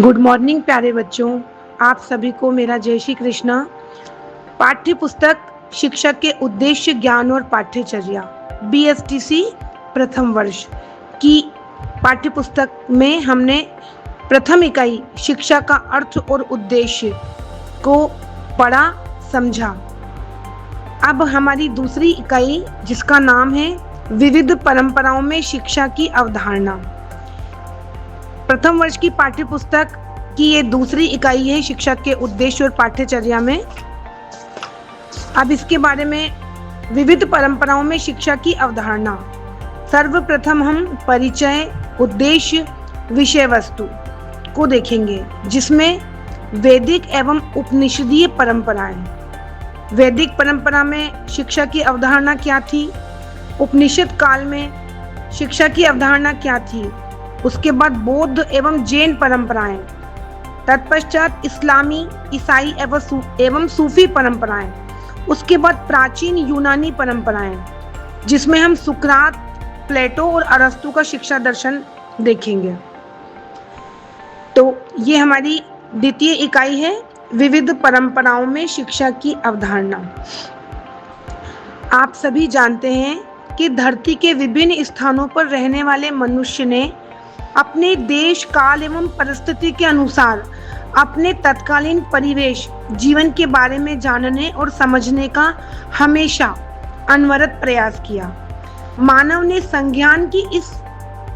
Good morning प्यारे बच्चों। आप सभी को मेरा जय श्री कृष्णा। पाठ्य पुस्तक शिक्षक के उद्देश्य ज्ञान और पाठ्यचर्या BSTC प्रथम वर्ष की पाठ्य पुस्तक में हमने प्रथम इकाई शिक्षा का अर्थ और उद्देश्य को पढ़ा समझा। अब हमारी दूसरी इकाई जिसका नाम है विविध परंपराओं में शिक्षा की अवधारणा। प्रथम वर्ष की पाठ्य पुस्तक की ये दूसरी इकाई है शिक्षक के उद्देश्य और पाठ्यचर्या में। अब इसके बारे में विविध परंपराओं में शिक्षा की अवधारणा। सर्वप्रथम हम परिचय, उद्देश्य, विषय वस्तु को देखेंगे, जिसमें वैदिक एवं उपनिषदीय परंपराएं। वैदिक परंपरा में शिक्षा की अवधारणा क्या थी, उपनिषद काल में शिक्षा की अवधारणा क्या थी, उसके बाद बौद्ध एवं जैन परंपराएं, तत्पश्चात इस्लामी, ईसाई एवं सूफी परंपराएं, उसके बाद प्राचीन यूनानी परंपराएं, जिसमें हम सुकरात, प्लेटो और अरस्तु का शिक्षा दर्शन देखेंगे। तो ये हमारी द्वितीय इकाई है विविध परंपराओं में शिक्षा की अवधारणा। आप सभी जानते हैं कि धरती के विभिन्न स्थानों पर रहने वाले मनुष्य ने अपने देश, काल एवं परिस्थिति के अनुसार अपने तत्कालीन परिवेश, जीवन के बारे में जानने और समझने का हमेशा अनवरत प्रयास किया। मानव ने संज्ञान की इस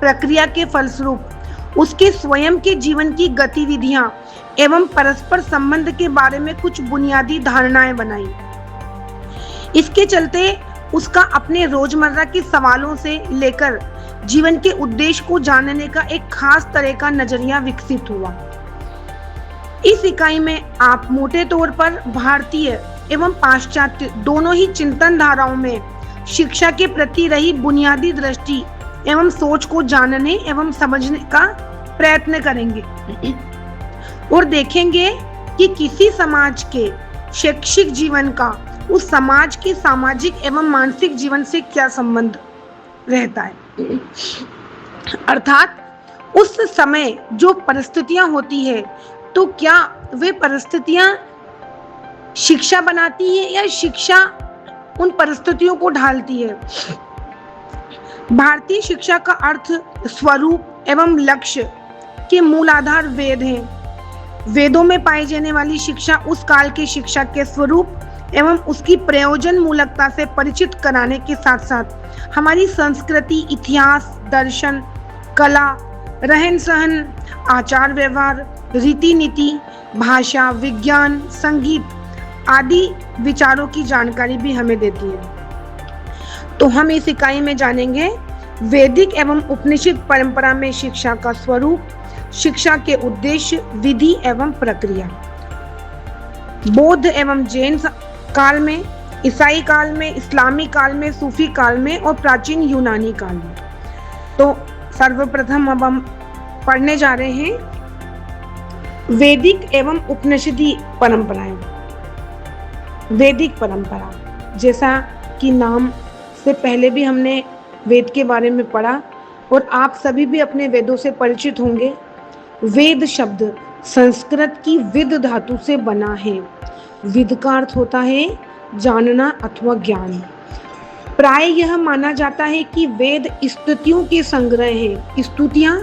प्रक्रिया के फलस्वरूप उसके स्वयं के जीवन की गतिविधियां एवं परस्पर संबंध के बारे में कुछ बुनियादी धारणाएं बनाई। इसके चलते उसका अपने रोजमर्रा के सवालों से लेकर जीवन के उद्देश्य को जानने का एक खास तरह का नजरिया विकसित हुआ। इस इकाई में आप मोटे तौर पर भारतीय एवं पाश्चात्य दोनों ही चिंतन धाराओं में शिक्षा के प्रति रही बुनियादी दृष्टि एवं सोच को जानने एवं समझने का प्रयत्न करेंगे और देखेंगे कि किसी समाज के शैक्षिक जीवन का उस समाज के सामाजिक एवं मानसिक जीवन से क्या संबंध रहता है। अर्थात उस समय जो परिस्थितियां होती है, तो क्या वे परिस्थितियां शिक्षा बनाती है या शिक्षा उन परिस्थितियों को ढालती है। भारतीय शिक्षा का अर्थ, स्वरूप एवं लक्ष्य के मूल आधार वेद हैं। वेदों में पाई जाने वाली शिक्षा उस काल की शिक्षा के स्वरूप एवं उसकी प्रयोजन मूलकता से परिचित कराने के साथ साथ हमारी संस्कृति, इतिहास, दर्शन, कला, रहन सहन, आचार व्यवहार, रीति नीति, भाषा, विज्ञान, संगीत आदि विचारों की जानकारी भी हमें देती है। तो हम इस इकाई में जानेंगे वैदिक एवं उपनिषद परंपरा में शिक्षा का स्वरूप, शिक्षा के उद्देश्य, विधि एवं प्रक्रिया। बौद्ध एवं जैन काल में, ईसाई काल में, इस्लामी काल में, सूफी काल में और प्राचीन यूनानी काल में। तो सर्वप्रथम अब हम पढ़ने जा रहे हैं वैदिक एवं उपनिषदीय परंपराएं। वैदिक परंपरा, जैसा कि नाम से पहले भी हमने वेद के बारे में पढ़ा और आप सभी भी अपने वेदों से परिचित होंगे। वेद शब्द संस्कृत की विद धातु से बना है। विद का अर्थ होता है जानना अथवा ज्ञान। प्राय यह माना जाता है कि वेद स्तुतियों के संग्रह हैं। स्तुतियाँ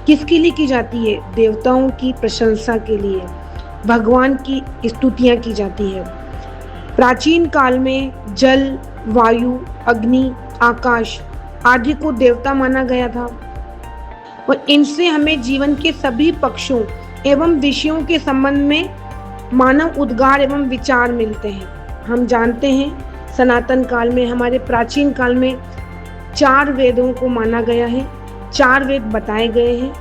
किसके लिए की जाती है? देवताओं की प्रशंसा के लिए भगवान की स्तुतियाँ की जाती है। प्राचीन काल में जल, वायु, अग्नि, आकाश आदि को देवता माना गया था और इनसे हमें जीवन के सभी पक्षों एवं विषयों के संबंध में मानव उद्गार एवं विचार मिलते हैं। हम जानते हैं सनातन काल में, हमारे प्राचीन काल में 4 वेदों को माना गया है। 4 वेद बताए गए हैं,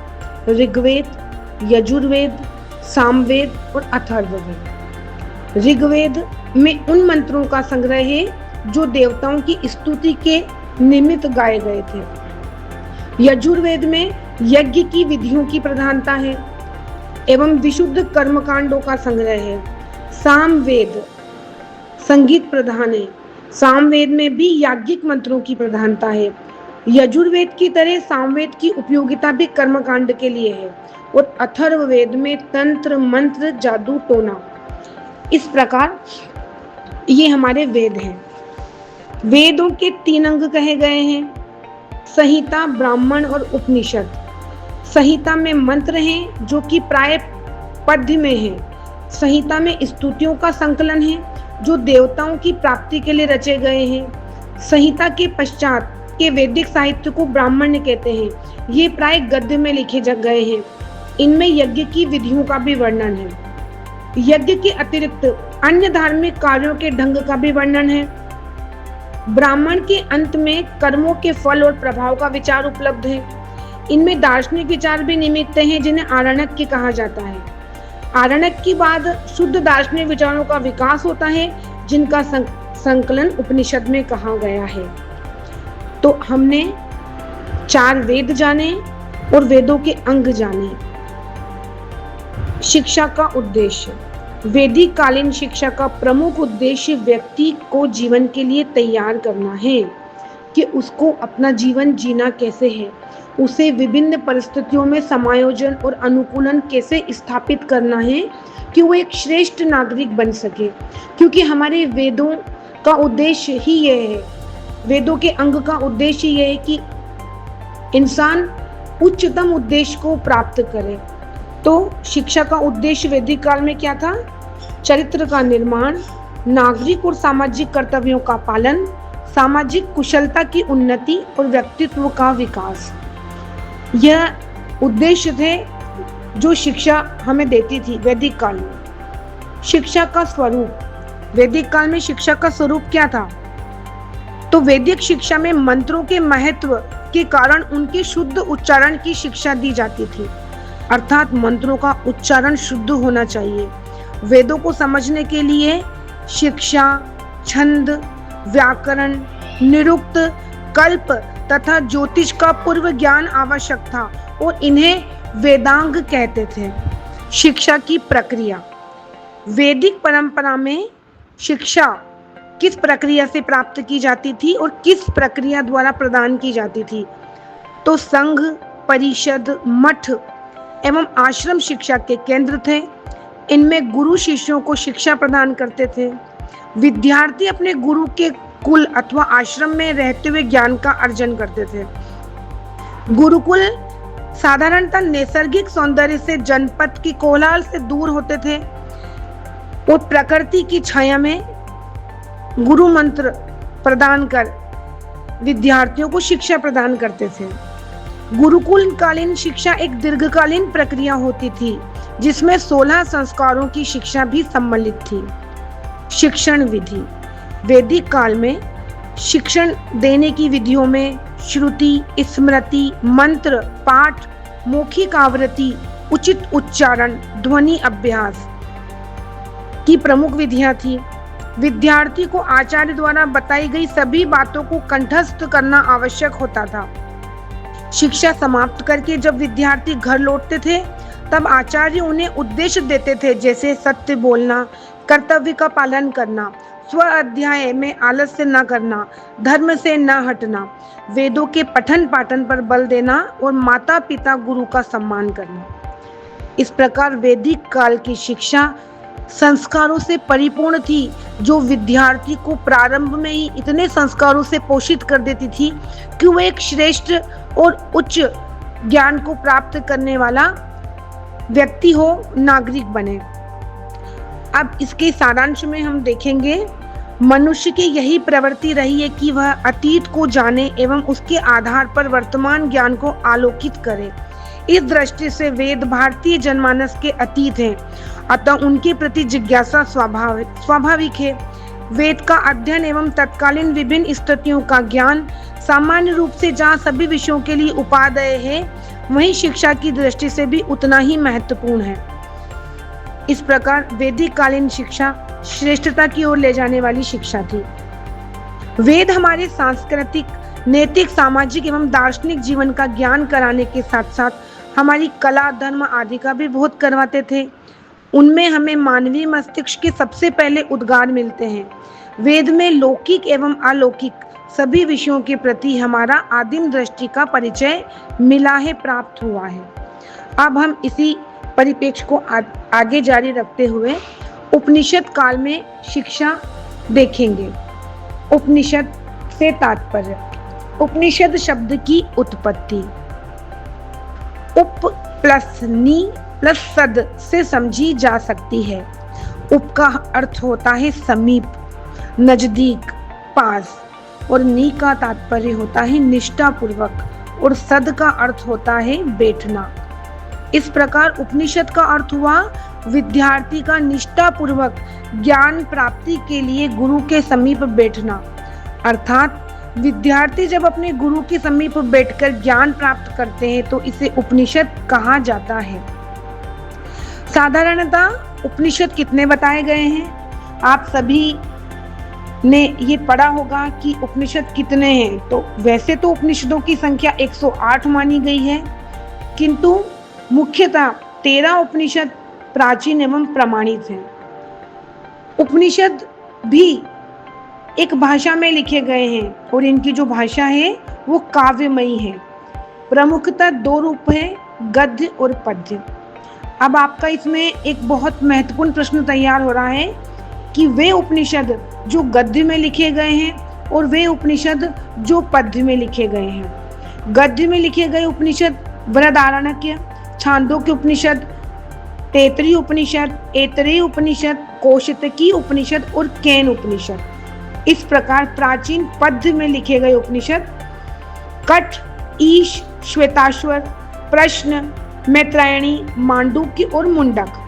ऋग्वेद, यजुर्वेद, सामवेद और अथर्ववेद। ऋग्वेद में उन मंत्रों का संग्रह है जो देवताओं की स्तुति के निमित्त गाए गए थे। यजुर्वेद में यज्ञ की विधियों की प्रधानता है एवं विशुद्ध कर्मकांडों का संग्रह है। सामवेद संगीत प्रधान है। सामवेद में भी याज्ञिक मंत्रों की प्रधानता है यजुर्वेद की तरह सामवेद की उपयोगिता भी कर्मकांड के लिए है और अथर्ववेद में तंत्र मंत्र जादू टोना। इस प्रकार ये हमारे वेद हैं। वेदों के 3 अंग कहे गए हैं, संहिता, ब्राह्मण और उपनिषद। संहिता में मंत्र हैं जो कि प्राय पद्य में हैं। संहिता में स्तुतियों का संकलन है जो देवताओं की प्राप्ति के लिए रचे गए हैं। संहिता के पश्चात के वैदिक साहित्य को ब्राह्मण्य कहते हैं। ये प्राय गद्य में लिखे गए हैं। इनमें यज्ञ की विधियों का भी वर्णन है। यज्ञ के अतिरिक्त अन्य धार्मिक कार्यों के ढंग का भी वर्णन है। ब्राह्मण के अंत में कर्मों के फल और प्रभाव का विचार उपलब्ध है। इनमें दार्शनिक विचार भी निमित्त हैं जिन्हें आरण्यक की कहा जाता है। आरण्यक के बाद शुद्ध दार्शनिक विचारों का विकास होता है जिनका संकलन उपनिषद में कहा गया है। तो हमने 4 वेद जाने और वेदों के अंग जाने। शिक्षा का उद्देश्य। वैदिक कालीन शिक्षा का प्रमुख उद्देश्य व्यक्ति को जीवन के लिए तैयार करना है कि उसको अपना जीवन जीना कैसे है, उसे विभिन्न परिस्थितियों में समायोजन और अनुकूलन कैसे स्थापित करना है कि वो एक श्रेष्ठ नागरिक बन सके। क्योंकि हमारे वेदों का उद्देश्य ही यह है, वेदों के अंग का उद्देश्य यह है कि इंसान उच्चतम उद्देश्य को प्राप्त करे। तो शिक्षा का उद्देश्य वैदिक काल में क्या था? चरित्र का निर्माण, नागरिक और सामाजिक कर्तव्यों का पालन, सामाजिक कुशलता की उन्नति और व्यक्तित्व का विकास। यह उद्देश्य थे जो शिक्षा हमें देती थी वैदिक काल में। शिक्षा का स्वरूप। वैदिक काल में शिक्षा का स्वरूप क्या था? तो वैदिक शिक्षा में मंत्रों के महत्व के कारण उनके शुद्ध उच्चारण की शिक्षा दी जाती थी। अर्थात मंत्रों का उच्चारण शुद्ध होना चाहिए। वेदों को समझने के लिए शिक्षा, छंद, व्याकरण, निरुक्त, कल्प तथा ज्योतिष का पूर्व ज्ञान आवश्यक था और इन्हें वेदांग कहते थे। शिक्षा की प्रक्रिया। वैदिक परंपरा में शिक्षा किस प्रक्रिया से प्राप्त की जाती थी और किस प्रक्रिया द्वारा प्रदान की जाती थी? तो संघ, परिषद, मठ एवं आश्रम शिक्षा के केंद्र थे। इनमें गुरु शिष्यों को शिक्षा प्रदान करते थे। विद्यार्थी अपने गुरु के कुल अथवा आश्रम में रहते हुए ज्ञान का अर्जन करते थे। गुरुकुल साधारणतः नैसर्गिक सौंदर्य से, जनपद की कोलाहल से दूर होते थे और प्रकृति की छाया में गुरु मंत्र प्रदान कर विद्यार्थियों को शिक्षा प्रदान करते थे। गुरुकुल कालीन शिक्षा एक दीर्घकालीन प्रक्रिया होती थी जिसमें 16 संस्कारों की शिक्षा भी सम्मिलित थी। शिक्षण विधि। वैदिक काल में शिक्षण देने की विधियों में श्रुति, स्मृति, मंत्र, पाठ, मौखिक आवृत्ति, उचित उच्चारण, ध्वनि अभ्यास की प्रमुख विधियां थी। विद्यार्थी को आचार्य द्वारा बताई गई सभी बातों को कंठस्थ करना आवश्यक होता था। शिक्षा समाप्त करके जब विद्यार्थी घर लौटते थे तब आचार्य उन्हें उद्देश्य देते थे, जैसे सत्य बोलना, कर्तव्य का पालन करना, स्व अध्याय में आलस्य न करना, धर्म से न हटना, वेदों के पठन पाठन पर बल देना और माता पिता गुरु का सम्मान करना। इस प्रकार वैदिक काल की शिक्षा संस्कारों से परिपूर्ण थी जो विद्यार्थी को प्रारंभ में ही इतने संस्कारों से पोषित कर देती थी कि वो एक श्रेष्ठ और उच्च ज्ञान को प्राप्त करने वाला व्यक्ति हो, नागरिक बने। अब इसके सारांश में हम देखेंगे, मनुष्य की यही प्रवृत्ति रही है कि वह अतीत को जाने एवं उसके आधार पर वर्तमान ज्ञान को आलोकित करे। इस दृष्टि से वेद भारतीय जनमानस के अतीत हैं, अतः उनके प्रति जिज्ञासा स्वाभाविक है। वेद का अध्ययन एवं तत्कालीन विभिन्न स्थितियों का ज्ञान सामान्य रूप से जहाँ सभी विषयों के लिए उपादेय है, वहीं शिक्षा की दृष्टि से भी उतना ही महत्वपूर्ण है। इस प्रकार वैदिक कालीन शिक्षा श्रेष्ठता की ओर ले जाने वाली शिक्षा थी। वेद हमारे सांस्कृतिक, नैतिक, सामाजिक एवं दार्शनिक जीवन का ज्ञान कराने के साथ साथ हमारी कला, धर्म आदि का भी बोध करवाते थे। उनमें हमें मानवीय मस्तिष्क के सबसे पहले उद्गार मिलते हैं। वेद में लौकिक एवं अलौकिक, सभी विषयों के प्रति हमारा आदिम दृष्टि का परिचय मिला है, प्राप्त हुआ है। अब हम इसी परिप्रेक्ष्य को आगे जारी रखते हुए उपनिषद काल में शिक्षा देखेंगे। उपनिषद से तात्पर्य। उपनिषद शब्द की उत्पत्ति उप प्लस नी प्लस सद से समझी जा सकती है। उप का अर्थ होता है समीप, नजदीक, पास, और नी का तात्पर्य होता है निष्ठा पूर्वक, और सद का अर्थ होता है बैठना। इस प्रकार उपनिषद का अर्थ हुआ विद्यार्थी का निष्ठा पूर्वक ज्ञान प्राप्ति के लिए गुरु के समीप बैठना। अर्थात विद्यार्थी जब अपने गुरु के समीप बैठकर ज्ञान प्राप्त करते हैं तो इसे उपनिषद कहा जाता है। साधारणतः उपनिषद कितने बताए गए हैं? आप सभी ने ये पढ़ा होगा कि उपनिषद कितने हैं। तो वैसे तो उपनिषदों की संख्या 108 मानी गई है, किंतु मुख्यतः 13 उपनिषद प्राचीन एवं प्रमाणित हैं। उपनिषद भी एक भाषा में लिखे गए हैं और इनकी जो भाषा है वो काव्यमयी है। प्रमुखतः 2 रूप हैं, गद्य और पद्य। अब आपका इसमें एक बहुत महत्वपूर्ण प्रश्न तैयार हो रहा है कि वे उपनिषद जो गद्य में लिखे गए हैं और वे उपनिषद जो पद्य में लिखे गए हैं। गद्य में लिखे गए उपनिषद बृहदारण्यक, छांदोग्य उपनिषद, तैत्तिरीय उपनिषद, ऐतरेय उपनिषद, कौशितकी उपनिषद और केन उपनिषद। इस प्रकार प्राचीन पद्य में लिखे गए उपनिषद कठ, ईश, श्वेताश्वर, प्रश्न, मैत्रायणी, मांडुक्य और मुंडक।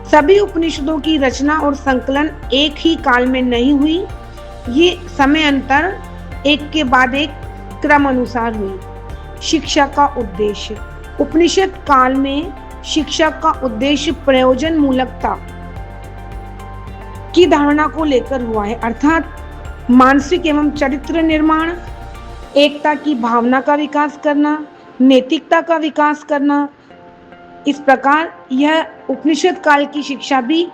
सभी उपनिषदों की रचना और संकलन एक ही काल में नहीं हुई, ये समय अंतर एक के बाद एक क्रम अनुसार हुई। शिक्षा का उद्देश्य। उपनिषद काल में शिक्षा का उद्देश्य प्रयोजन मूलकता की धारणा को लेकर हुआ है, अर्थात मानसिक एवं चरित्र निर्माण, एकता की भावना का विकास करना, नैतिकता का विकास करना। इस प्रकार यह उपनिषद काल की शिक्षा भी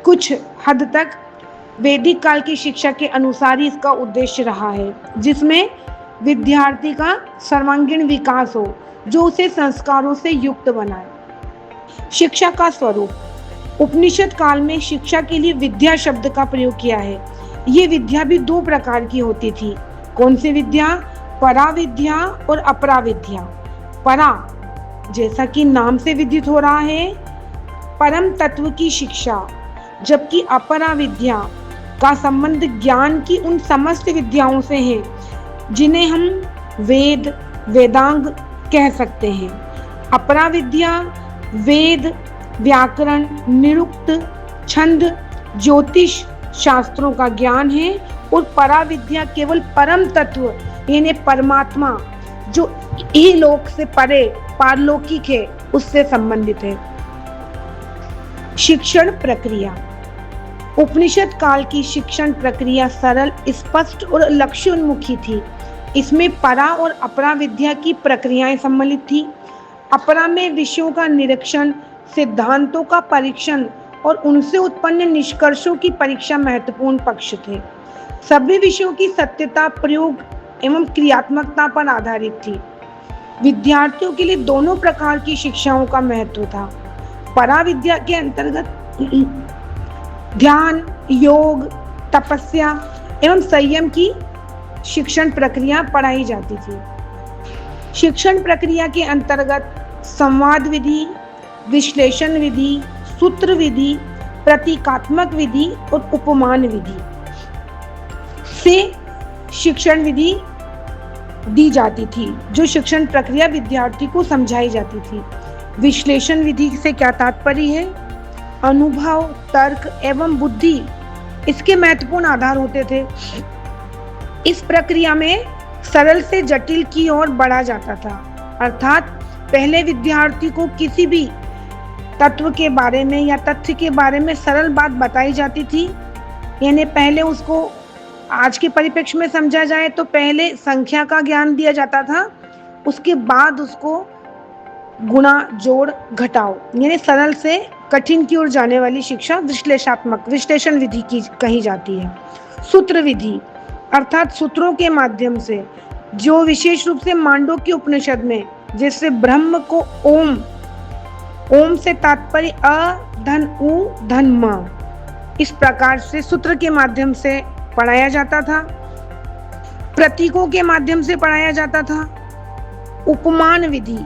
कुछ हद तक वैदिक काल की शिक्षा के अनुसार ही इसका उद्देश्य रहा है, जिसमें विद्यार्थी का सर्वांगीण विकास हो, जो उसे संस्कारों से युक्त बनाए। शिक्षा का स्वरूप। उपनिषद काल में शिक्षा के लिए विद्या शब्द का प्रयोग किया है। ये विद्या भी 2 प्रकार की होती थी। कौन सी विद्या? परा विद्या और अपरा विद्या। परा, जैसा कि नाम से विदित हो रहा है, परम तत्व की शिक्षा, जबकि अपरा विद्या का संबंध ज्ञान की उन समस्त विद्याओं से है जिन्हें हम वेद, वेदांग कह सकते हैं। अपरा विद्या वेद, व्याकरण, निरुक्त, छंद, ज्योतिष शास्त्रों का ज्ञान है, और परा विद्या केवल परम तत्व यानी परमात्मा जो इहलोक से परे पारलौकिक है उससे संबंधित है। शिक्षण प्रक्रिया। उपनिषद काल की शिक्षण प्रक्रिया सरल, स्पष्ट और लक्ष्योन्मुखी थी। इसमें परा और अपरा विद्या की प्रक्रियाएं सम्मिलित थी। अपरा में विषयों का निरीक्षण, सिद्धांतों का परीक्षण और उनसे उत्पन्न निष्कर्षों की परीक्षा महत्वपूर्ण पक्ष थे। सभी विषयों की सत्यता, प्रयोग एवं क्रियात्मकता पर आधारित थी। विद्यार्थियों के लिए दोनों प्रकार की शिक्षाओं का महत्व था। परा विद्या के अंतर्गत ध्यान, योग, तपस्या एवं संयम की शिक्षण प्रक्रिया पढ़ाई जाती थी। शिक्षण प्रक्रिया के अंतर्गत संवाद विधि, विश्लेषण विधि, सूत्र विधि, प्रतीकात्मक विधि और उपमान विधि से शिक्षण विधि दी जाती थी, जो शिक्षण प्रक्रिया विद्यार्थी को समझाई जाती थी। विश्लेषण विधि से क्या तात्पर्य है? अनुभव, तर्क एवं बुद्धि इसके महत्वपूर्ण आधार होते थे। इस प्रक्रिया में सरल से जटिल की ओर बढ़ा जाता था, अर्थात पहले विद्यार्थी को किसी भी तत्व के बारे में या तथ्य के बारे में सरल बात बताई जाती थी। यानी पहले उसको आज के परिप्रेक्ष्य में समझा जाए तो पहले संख्या का ज्ञान दिया जाता था, उसके बाद उसको गुणा, जोड़, घटाओ यानी सरल से कठिन की ओर जाने वाली शिक्षा विश्लेषण विधि की कही जाती है। सूत्र विधि अर्थात सूत्रों के माध्यम से, जो विशेष रूप से मांडुक्य उपनिषद में, जैसे ब्रह्म को ओम, ओम से तात्पर्य अ धन उ धन म, इस प्रकार से सूत्र के माध्यम से पढ़ाया जाता था, प्रतीकों के माध्यम से पढ़ाया जाता था। उपमान विधि,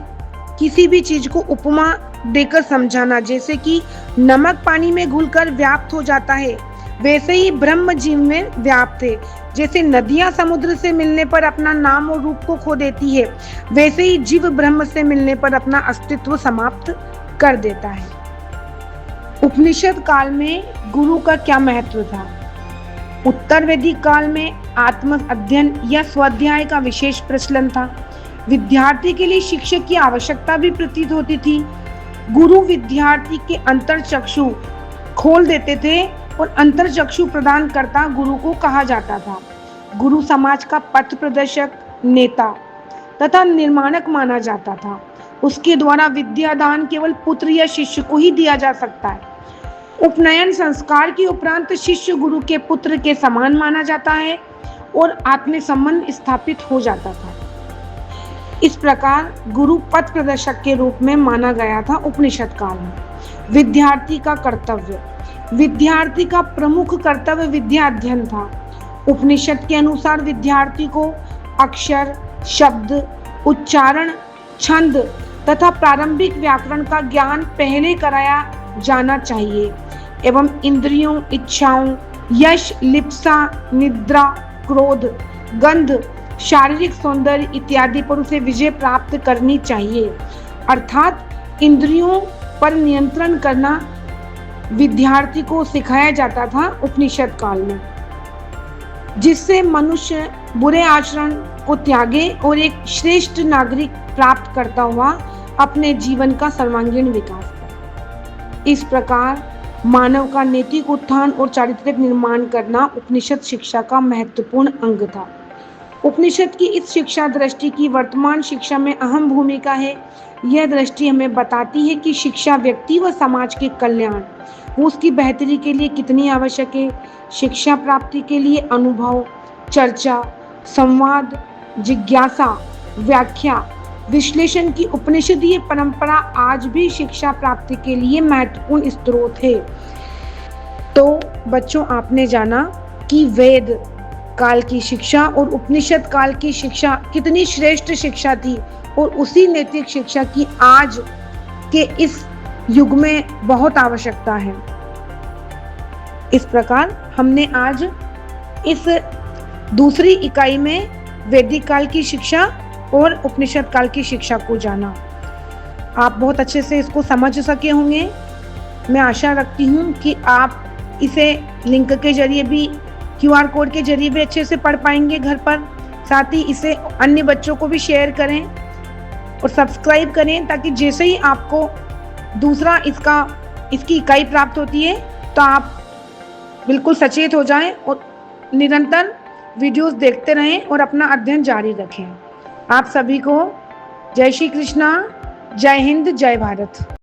किसी भी चीज को उपमा देकर समझाना, जैसे कि नमक पानी में घुलकर व्याप्त हो जाता है, वैसे ही ब्रह्म जीव में व्याप्त है। जैसे नदियां समुद्र से मिलने पर अपना नाम और रूप को खो देती है, वैसे ही जीव ब्रह्म से मिलने पर अपना अस्तित्व समाप्त कर देता है। उपनिषद काल में गुरु का क्या महत्व था? उत्तर वैदिक काल में आत्म अध्ययन या स्वाध्याय का विशेष प्रचलन था। विद्यार्थी के लिए शिक्षक की आवश्यकता भी प्रतीत होती थी। गुरु विद्यार्थी के अंतर्चक्षु खोल देते थे और अंतर्चक्षु प्रदान करता गुरु को कहा जाता था। गुरु समाज का पथ प्रदर्शक, नेता तथा निर्माणक माना जाता था। उसके द्वारा विद्यादान केवल पुत्र या शिष्य को ही दिया जा सकता है। उपनयन संस्कार के उपरांत शिष्य गुरु के पुत्र के समान माना जाता है और आत्म संबंध स्थापित हो जाता था। इस प्रकार गुरु पथ प्रदर्शक के रूप में माना गया था उपनिषद काल में। विद्यार्थी का कर्तव्य, विद्यार्थी का प्रमुख कर्तव्य विद्या अध्ययन था। उपनिषद के अनुसार विद्यार्थी को अक्षर, शब्द, उच्चारण, छंद तथा प्रारंभिक व्याकरण का ज्ञान पहले कराया जाना चाहिए एवं इंद्रियों, इच्छाओं, यश, लिप्सा, निद्रा, क्रोध, गंध, शारीरिक सौंदर्य इत्यादि पर उसे विजय प्राप्त करनी चाहिए। अर्थात इंद्रियों पर नियंत्रण करना विद्यार्थी को सिखाया जाता था उपनिषद काल में, जिससे मनुष्य बुरे आचरण को त्यागे और एक श्रेष्ठ नागरिक प्राप्त करता हुआ अपने जीवन का सर्वांगीण विकास करे। इस प्रकार मानव का नैतिक उत्थान और चारित्रिक निर्माण करना उपनिषद शिक्षा का महत्वपूर्ण अंग था। उपनिषद की इस शिक्षा दृष्टि की वर्तमान शिक्षा में अहम भूमिका है। यह दृष्टि हमें बताती है कि शिक्षा व्यक्ति व समाज के कल्याण वो उसकी बेहतरी के लिए कितनी आवश्यक है। शिक्षा प्राप्ति के लिए अनुभव, चर्चा, संवाद, जिज्ञासा, व्याख्या, विश्लेषण की उपनिषदीय परंपरा आज भी शिक्षा प्राप्ति के लिए महत्वपूर्ण स्रोत है। तो बच्चों, आपने जाना कि वेद काल की शिक्षा और उपनिषद काल की शिक्षा कितनी श्रेष्ठ शिक्षा थी और उसी नैतिक शिक्षा की आज के इस युग में बहुत आवश्यकता है। इस प्रकार हमने आज इस दूसरी इकाई में वैदिक काल की शिक्षा और उपनिषद काल की शिक्षा को जाना। आप बहुत अच्छे से इसको समझ सके होंगे। मैं आशा रखती हूँ कि आप इसे लिंक के जरिए भी, QR कोड के जरिए भी अच्छे से पढ़ पाएंगे घर पर। साथ ही इसे अन्य बच्चों को भी शेयर करें और सब्सक्राइब करें, ताकि जैसे ही आपको दूसरा इसकी इकाई प्राप्त होती है तो आप बिल्कुल सचेत हो जाएं और निरंतर वीडियोस देखते रहें और अपना अध्ययन जारी रखें। आप सभी को जय श्री कृष्णा, जय हिंद, जय भारत।